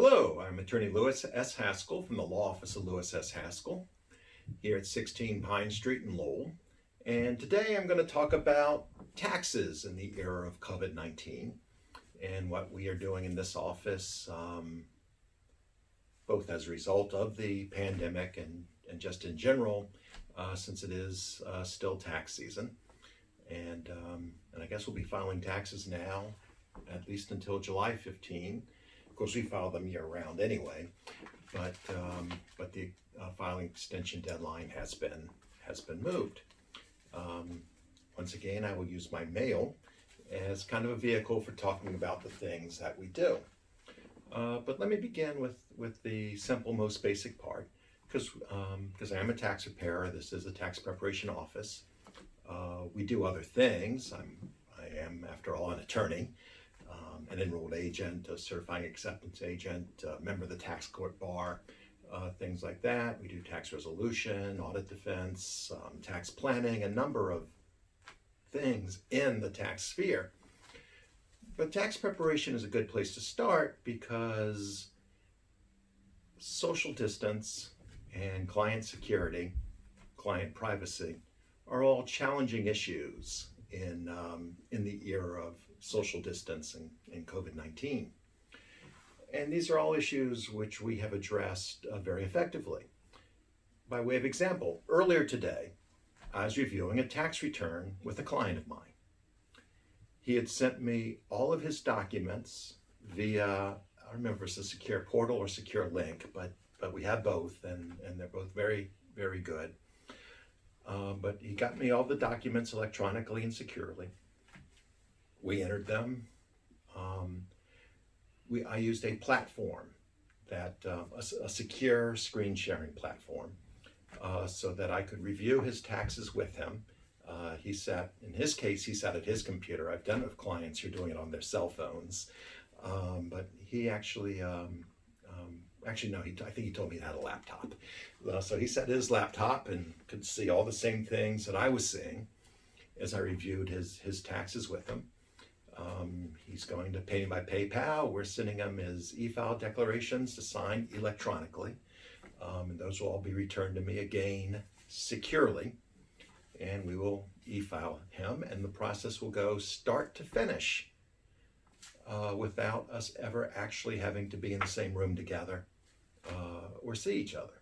Hello, I'm Attorney Lewis S. Haskell from the Law Office of Lewis S. Haskell here at 16 Pine Street in Lowell. And today I'm going to talk about taxes in the era of COVID-19 and what we are doing in this office, both as a result of the pandemic and just in general, since it is still tax season. And I guess we'll be filing taxes now, at least until July 15. Of course, we file them year-round anyway, but the filing extension deadline has been moved. Once again, I will use my mail as kind of a vehicle for talking about the things that we do. But let me begin with the simple, most basic part, because I am a tax preparer. This is a tax preparation office. We do other things. I am, after all, an attorney. An enrolled agent, a certifying acceptance agent, a member of the tax court bar, things like that. We do tax resolution, audit defense, tax planning, a number of things in the tax sphere. But tax preparation is a good place to start because social distance and client security, client privacy, are all challenging issues in the era of social distancing and COVID-19. And these are all issues which we have addressed very effectively. By way of example, earlier today, I was reviewing a tax return with a client of mine. He had sent me all of his documents via, I don't remember if it's a secure portal or secure link, but we have both, and they're both very, very good. But he got me all the documents electronically and securely. We entered them. I used a platform that a secure screen sharing platform, so that I could review his taxes with him. In his case, he sat at his computer. I've done it with clients who are doing it on their cell phones, but he actually, no, I think he told me he had a laptop. So he sat at his laptop and could see all the same things that I was seeing as I reviewed his taxes with him. He's going to pay me by PayPal. We're sending him his e-file declarations to sign electronically. And those will all be returned to me again securely. And we will e-file him, and the process will go start to finish without us ever actually having to be in the same room together or see each other.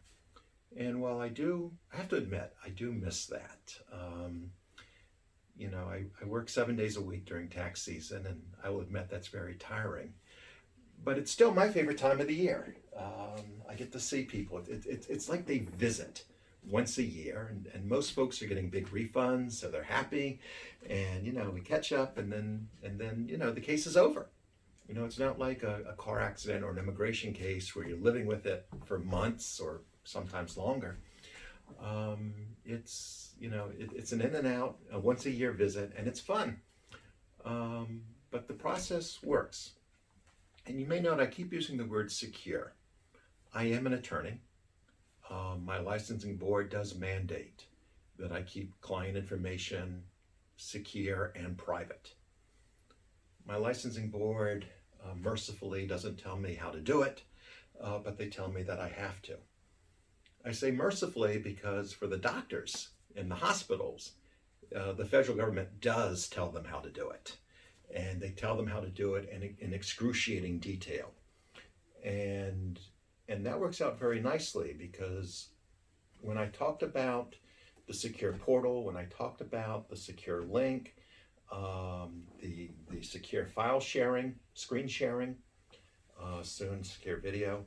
And while I have to admit, I do miss that. I work 7 days a week during tax season, and I will admit that's very tiring. But it's still my favorite time of the year. I get to see people. It's like they visit once a year, and most folks are getting big refunds, so they're happy. And we catch up, and then the case is over. It's not like a car accident or an immigration case where you're living with it for months or sometimes longer. It's an in and out, a once a year visit, and it's fun. But the process works. And you may note I keep using the word secure. I am an attorney. My licensing board does mandate that I keep client information secure and private. My licensing board mercifully doesn't tell me how to do it, but they tell me that I have to. I say mercifully because for the doctors in the hospitals, the federal government does tell them how to do it. And they tell them how to do it in excruciating detail. And that works out very nicely because when I talked about the secure portal, when I talked about the secure link, the secure file sharing, screen sharing, soon secure video,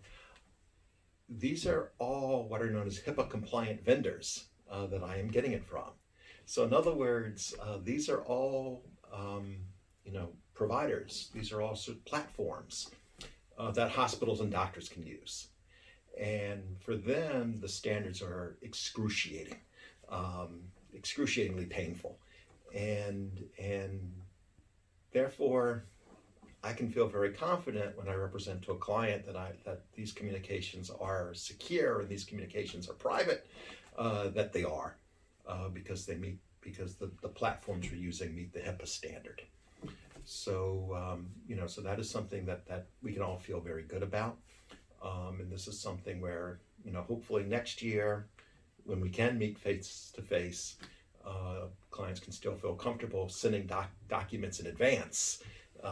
these are all what are known as HIPAA compliant vendors that I am getting it from. So in other words, these are all providers. These are also platforms that hospitals and doctors can use. And for them, the standards are excruciating, excruciatingly painful. And therefore, I can feel very confident when I represent to a client that these communications are secure and these communications are private, that they are, because the platforms we're using meet the HIPAA standard. So so that is something that we can all feel very good about. And this is something where, hopefully next year, when we can meet face to face, clients can still feel comfortable sending documents in advance,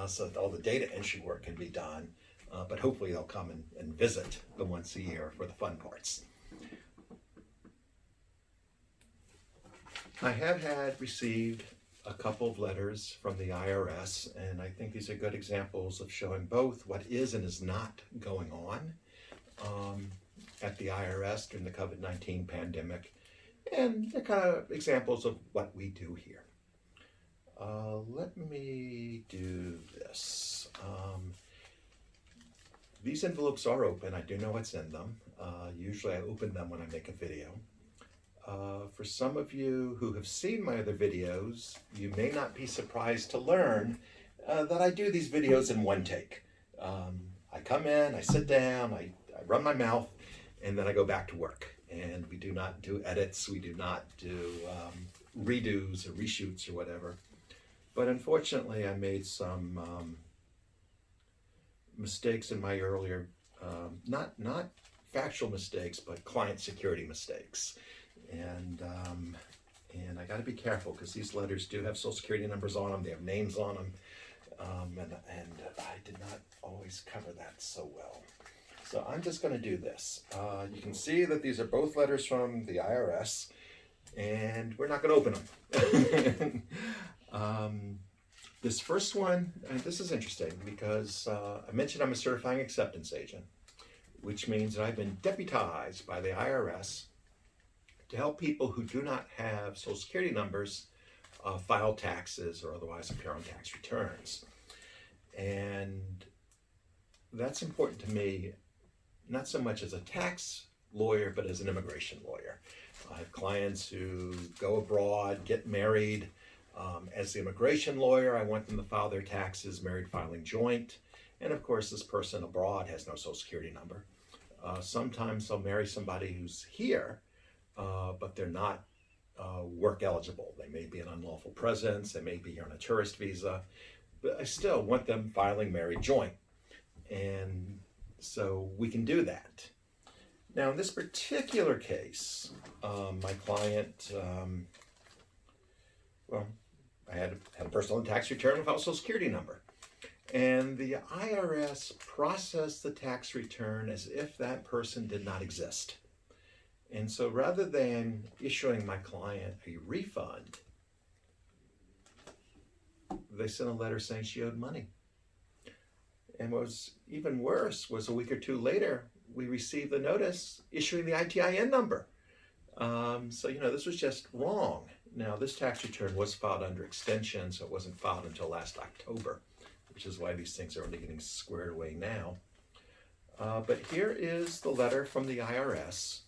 so that all the data entry work can be done. But hopefully they'll come and visit the once a year for the fun parts. I have received a couple of letters from the IRS, and I think these are good examples of showing both what is and is not going on at the IRS during the COVID-19 pandemic, and they're kind of examples of what we do here. Let me do this. These envelopes are open. I do know what's in them. Usually I open them when I make a video. For some of you who have seen my other videos, you may not be surprised to learn that I do these videos in one take. I come in, I sit down, I run my mouth, and then I go back to work. And we do not do edits, we do not do redos or reshoots or whatever. But unfortunately, I made some mistakes in my earlier, not factual mistakes, but client security mistakes. And I got to be careful because these letters do have social security numbers on them, they have names on them, and I did not always cover that so well. So I'm just going to do this. You can see that these are both letters from the IRS, and we're not going to open them. This first one, and this is interesting because I mentioned I'm a certifying acceptance agent, which means that I've been deputized by the IRS to help people who do not have social security numbers file taxes or otherwise appear on tax returns. And that's important to me, not so much as a tax lawyer, but as an immigration lawyer. I have clients who go abroad, get married. As the immigration lawyer, I want them to file their taxes, married filing joint. And of course, this person abroad has no social security number. Sometimes they'll marry somebody who's here, but they're not work eligible. They may be an unlawful presence, they may be here on a tourist visa, but I still want them filing married joint. And so we can do that. Now, in this particular case, my client, I had a personal tax return without a social security number. And the IRS processed the tax return as if that person did not exist. And so rather than issuing my client a refund, they sent a letter saying she owed money. And what was even worse was a week or two later, we received the notice issuing the ITIN number. So, this was just wrong. Now, this tax return was filed under extension, so it wasn't filed until last October, which is why these things are only getting squared away now. But here is the letter from the IRS.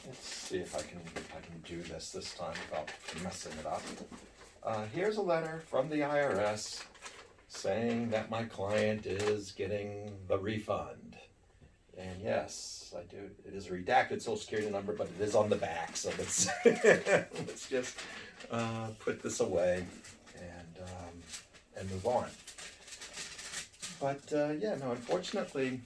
Let's see if I can do this time without messing it up. Here's a letter from the IRS saying that my client is getting the refund. And yes, I do. It is a redacted social security number, but it is on the back. So let's let's just put this away and move on. But unfortunately,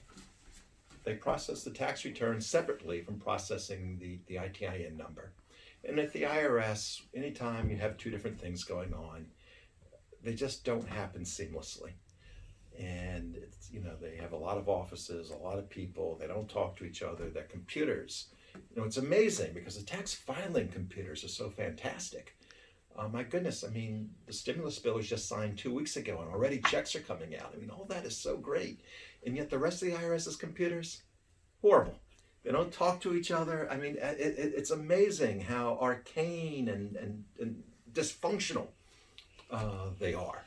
they process the tax return separately from processing the ITIN number. And at the IRS, anytime you have two different things going on, they just don't happen seamlessly. And it's, they have a lot of offices, a lot of people, they don't talk to each other, their computers. It's amazing because the tax filing computers are so fantastic. My goodness, the stimulus bill was just signed 2 weeks ago and already checks are coming out. All that is so great. And yet the rest of the IRS's computers, horrible. They don't talk to each other. It's amazing how arcane and dysfunctional they are.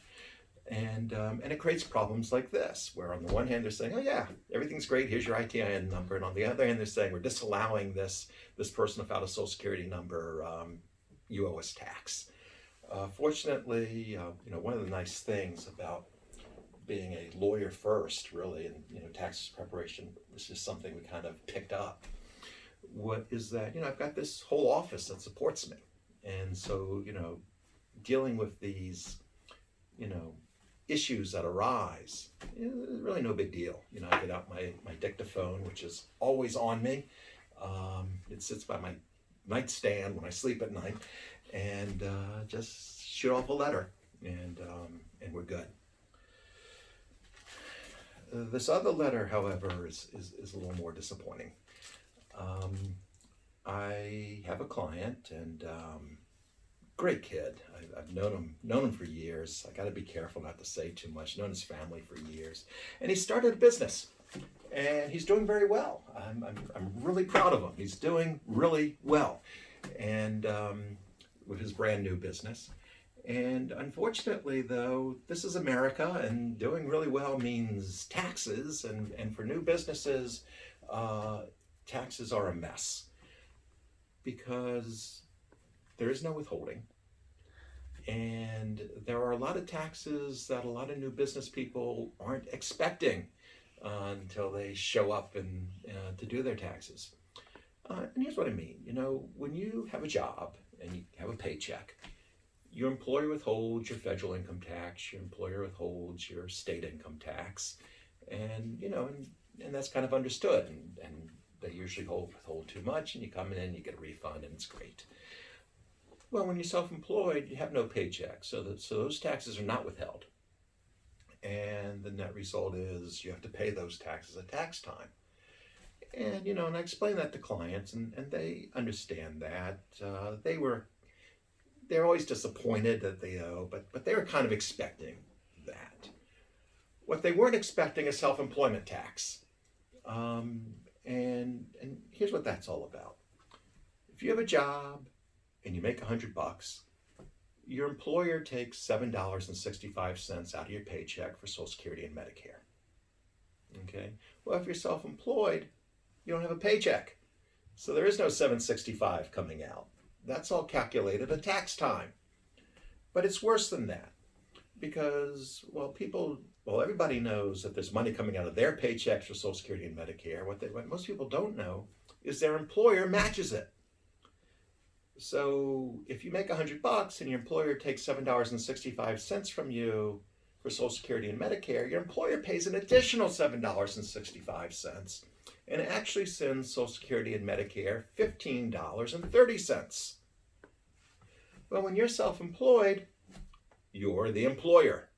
And it creates problems like this, where on the one hand they're saying, oh yeah, everything's great, here's your ITIN number. And on the other hand, they're saying, we're disallowing this person without a social security number, you owe us tax. Fortunately, one of the nice things about being a lawyer first, really, and tax preparation, this is something we kind of picked up. What is that? I've got this whole office that supports me, and so dealing with these, issues that arise, it's really no big deal. I get out my dictaphone, which is always on me. It sits by my nightstand when I sleep at night, and just shoot off a letter, and we're good. This other letter, however, is a little more disappointing. I have a client, and great kid. I've known him for years. I got to be careful not to say too much. Known his family for years, and he started a business, and he's doing very well. I'm really proud of him. He's doing really well, and with his brand new business. And unfortunately, though, this is America, and doing really well means taxes, and for new businesses, taxes are a mess because there is no withholding, and there are a lot of taxes that a lot of new business people aren't expecting until they show up and to do their taxes. And here's what I mean. When you have a job and you have a paycheck, your employer withholds your federal income tax, your employer withholds your state income tax, and that's kind of understood, and they usually withhold too much, and you come in and you get a refund, and it's great. Well, when you're self-employed, you have no paycheck, so those taxes are not withheld, and the net result is you have to pay those taxes at tax time. And and I explain that to clients, and they understand that. They're always disappointed that they owe, but they were kind of expecting that. What they weren't expecting is self-employment tax. And here's what that's all about. If you have a job and you make $100, your employer takes $7.65 out of your paycheck for Social Security and Medicare. Okay? Well, if you're self-employed, you don't have a paycheck. So there is no $7.65 coming out. That's all calculated at tax time. But it's worse than that because, everybody knows that there's money coming out of their paychecks for Social Security and Medicare. What most people don't know is their employer matches it. So if you make $100 and your employer takes $7.65 from you for Social Security and Medicare, your employer pays an additional $7.65 and actually sends Social Security and Medicare $15.30. Well, when you're self-employed, you're the employer.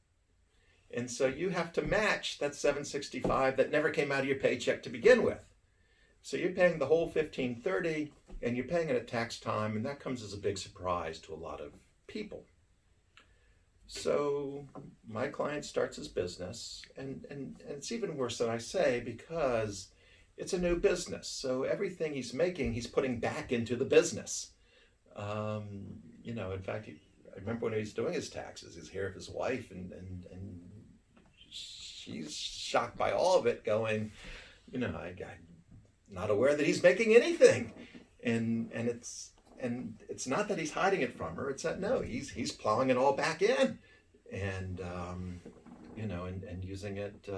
And so you have to match that $7.65 that never came out of your paycheck to begin with. So you're paying the whole $15.30, and you're paying it at tax time, and that comes as a big surprise to a lot of people. So my client starts his business, and it's even worse than I say because it's a new business. So everything he's making, he's putting back into the business. In fact, I remember when he was doing his taxes, he's here with his wife, and she's shocked by all of it, going, I'm not aware that he's making anything, and it's not that he's hiding it from her. It's that no, he's plowing it all back in, and and using it,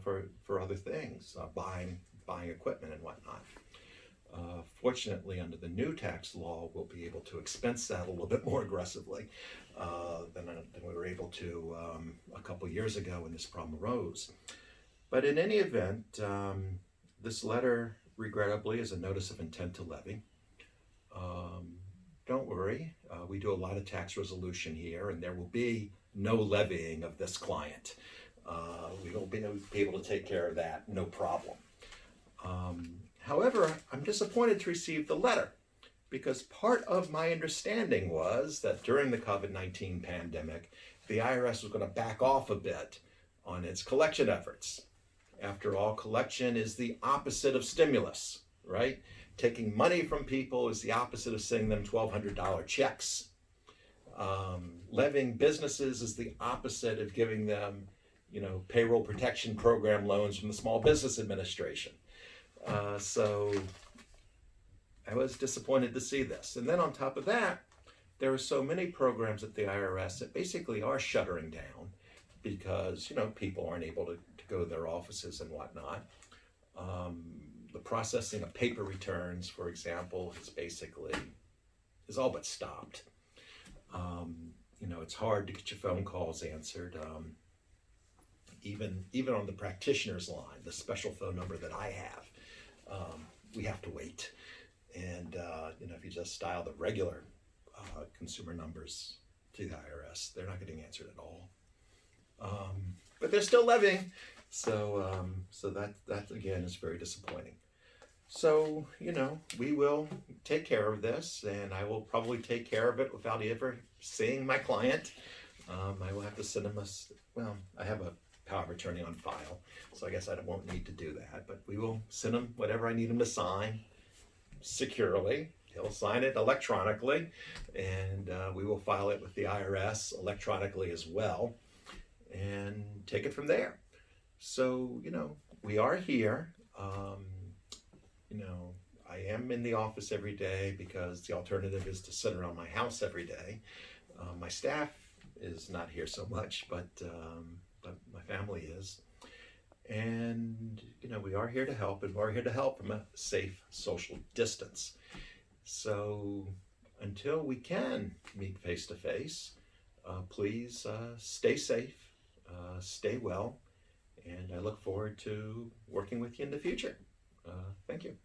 for other things, buying equipment and whatnot. Fortunately, under the new tax law, we'll be able to expense that a little bit more aggressively than we were able to a couple years ago when this problem arose. But in any event, this letter, regrettably, is a notice of intent to levy. Don't worry, we do a lot of tax resolution here, and there will be no levying of this client. We will be able to take care of that, no problem. However, I'm disappointed to receive the letter because part of my understanding was that during the COVID-19 pandemic, the IRS was going to back off a bit on its collection efforts. After all, collection is the opposite of stimulus, right? Taking money from people is the opposite of sending them $1,200 checks. Levying businesses is the opposite of giving them, payroll protection program loans from the Small Business Administration. So I was disappointed to see this. And then on top of that, there are so many programs at the IRS that basically are shuttering down because, people aren't able to go to their offices and whatnot. The processing of paper returns, for example, is all but stopped. It's hard to get your phone calls answered. even on the practitioner's line, the special phone number that I have, we have to wait. And if you just dial the regular consumer numbers to the IRS, they're not getting answered at all. But they're still living, so that again is very disappointing. So we will take care of this, and I will probably take care of it without ever seeing my client. I will have to send him I have a power of attorney on file, so I guess I won't need to do that, but we will send him whatever I need him to sign securely. He'll sign it electronically, and we will file it with the IRS electronically as well, and take it from there. So, we are here. I am in the office every day because the alternative is to sit around my house every day. My staff is not here so much, but my family is. And, we are here to help, and we're here to help from a safe social distance. So until we can meet face to face, please stay safe, stay well, and I look forward to working with you in the future. Thank you.